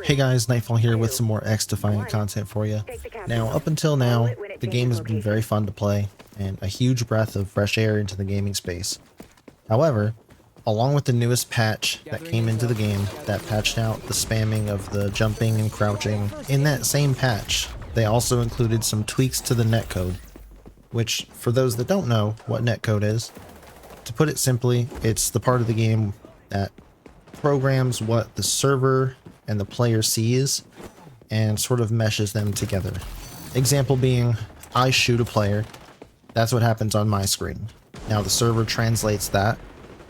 Hey guys, Nightfall here with some more XDefiant content for you. Now, up until now, the game has been very fun to play, and a huge breath of fresh air into the gaming space. However, along with the newest patch that came into the game that patched out the spamming of the jumping and crouching, in that same patch, they also included some tweaks to the netcode, which, for those that don't know what netcode is, to put it simply, it's the part of the game that programs what the server and the player sees and sort of meshes them together. Example being, I shoot a player, that's what happens on my screen. Now the server translates that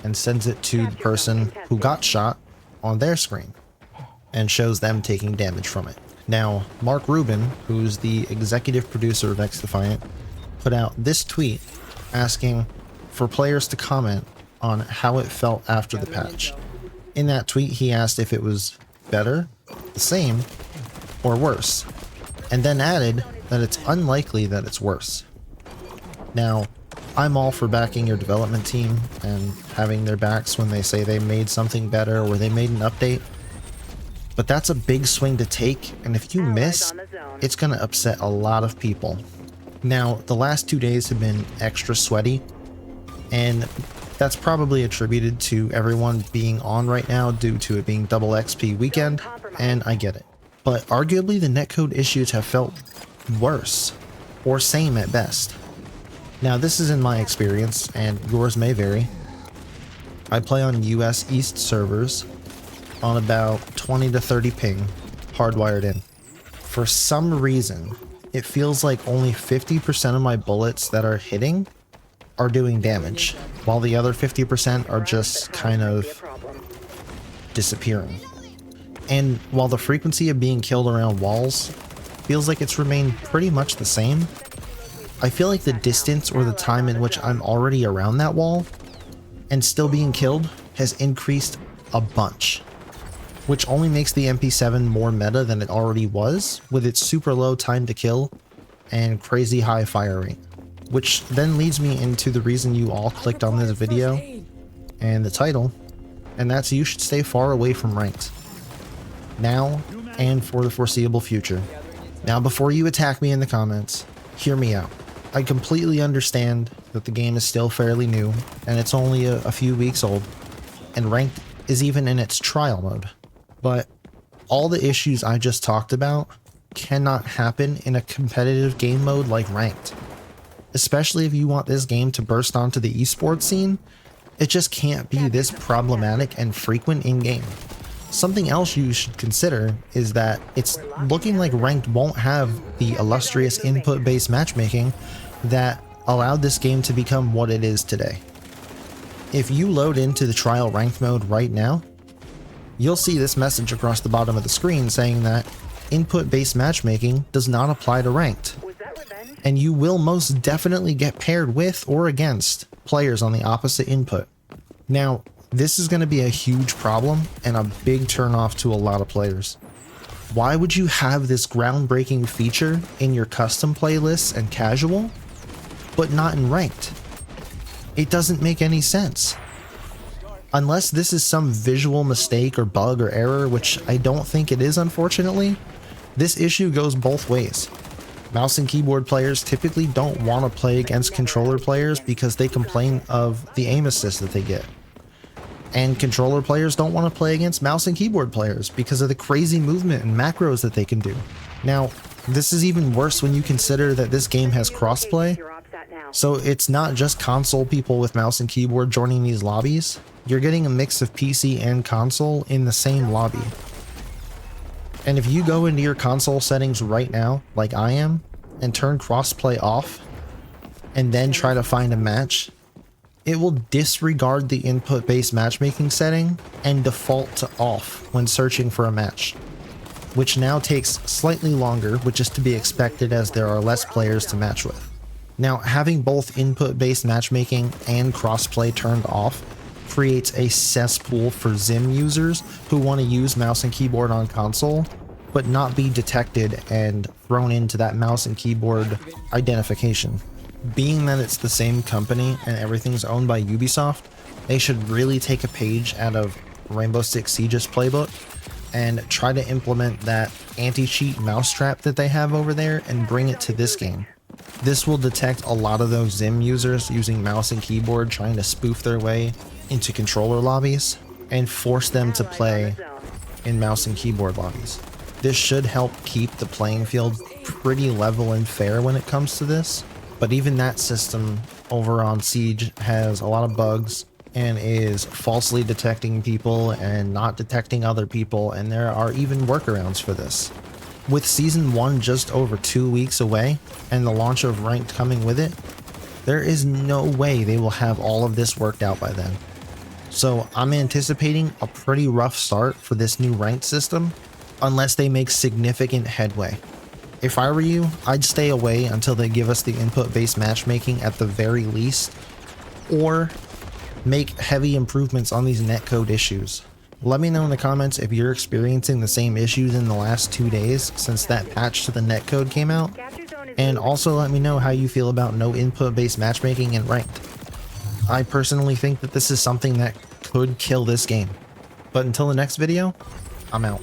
and sends it to the person who got shot on their screen and shows them taking damage from it. Now, Mark Rubin, who's the executive producer of XDefiant, put out this tweet asking for players to comment on how it felt after the patch. In that tweet, he asked if it was better, the same, or worse, and then added that it's unlikely that it's worse. Now, I'm all for backing your development team and having their backs when they say they made something better or they made an update, but that's a big swing to take, and if you miss, it's going to upset a lot of people. Now, the last 2 days have been extra sweaty, and that's probably attributed to everyone being on right now due to it being double XP weekend, and I get it. But arguably the netcode issues have felt worse, or same at best. Now this is in my experience, and yours may vary. I play on US East servers on about 20 to 30 ping, hardwired in. For some reason, it feels like only 50% of my bullets that are hitting are doing damage, while the other 50% are just kind of disappearing. And while the frequency of being killed around walls feels like it's remained pretty much the same, I feel like the distance or the time in which I'm already around that wall and still being killed has increased a bunch, which only makes the MP7 more meta than it already was with its super low time to kill and crazy high fire rate. Which then leads me into the reason you all clicked on this video and the title, and that's you should stay far away from ranked. Now and for the foreseeable future. Now before you attack me in the comments, hear me out. I completely understand that the game is still fairly new and it's only a few weeks old, and ranked is even in its trial mode. But all the issues I just talked about cannot happen in a competitive game mode like ranked. Especially if you want this game to burst onto the esports scene, it just can't be this problematic and frequent in-game. Something else you should consider is that it's looking like ranked won't have the illustrious input-based matchmaking that allowed this game to become what it is today. If you load into the trial ranked mode right now, you'll see this message across the bottom of the screen saying that input-based matchmaking does not apply to ranked. And you will most definitely get paired with or against players on the opposite input. Now, this is going to be a huge problem and a big turnoff to a lot of players. Why would you have this groundbreaking feature in your custom playlists and casual, but not in ranked? It doesn't make any sense. Unless this is some visual mistake or bug or error, which I don't think it is, unfortunately, this issue goes both ways. Mouse and keyboard players typically don't want to play against controller players because they complain of the aim assist that they get. And controller players don't want to play against mouse and keyboard players because of the crazy movement and macros that they can do. Now, this is even worse when you consider that this game has crossplay. So it's not just console people with mouse and keyboard joining these lobbies. You're getting a mix of PC and console in the same lobby. And if you go into your console settings right now, like I am, and turn crossplay off, and then try to find a match, it will disregard the input-based matchmaking setting and default to off when searching for a match, which now takes slightly longer, which is to be expected as there are less players to match with. Now, having both input-based matchmaking and crossplay turned off creates a cesspool for Zim users who want to use mouse and keyboard on console, but not be detected and thrown into that mouse and keyboard identification. Being that it's the same company and everything's owned by Ubisoft, they should really take a page out of Rainbow Six Siege's playbook and try to implement that anti-cheat mousetrap that they have over there and bring it to this game. This will detect a lot of those Zim users using mouse and keyboard trying to spoof their way into controller lobbies and force them to play in mouse and keyboard lobbies. This should help keep the playing field pretty level and fair when it comes to this, but even that system over on Siege has a lot of bugs and is falsely detecting people and not detecting other people, and there are even workarounds for this. With Season 1 just over 2 weeks away, and the launch of Ranked coming with it, there is no way they will have all of this worked out by then. So I'm anticipating a pretty rough start for this new Ranked system, unless they make significant headway. If I were you, I'd stay away until they give us the input-based matchmaking at the very least, or make heavy improvements on these netcode issues. Let me know in the comments if you're experiencing the same issues in the last 2 days since that patch to the netcode came out, and also let me know how you feel about no input-based matchmaking in Ranked. I personally think that this is something that could kill this game. But until the next video, I'm out.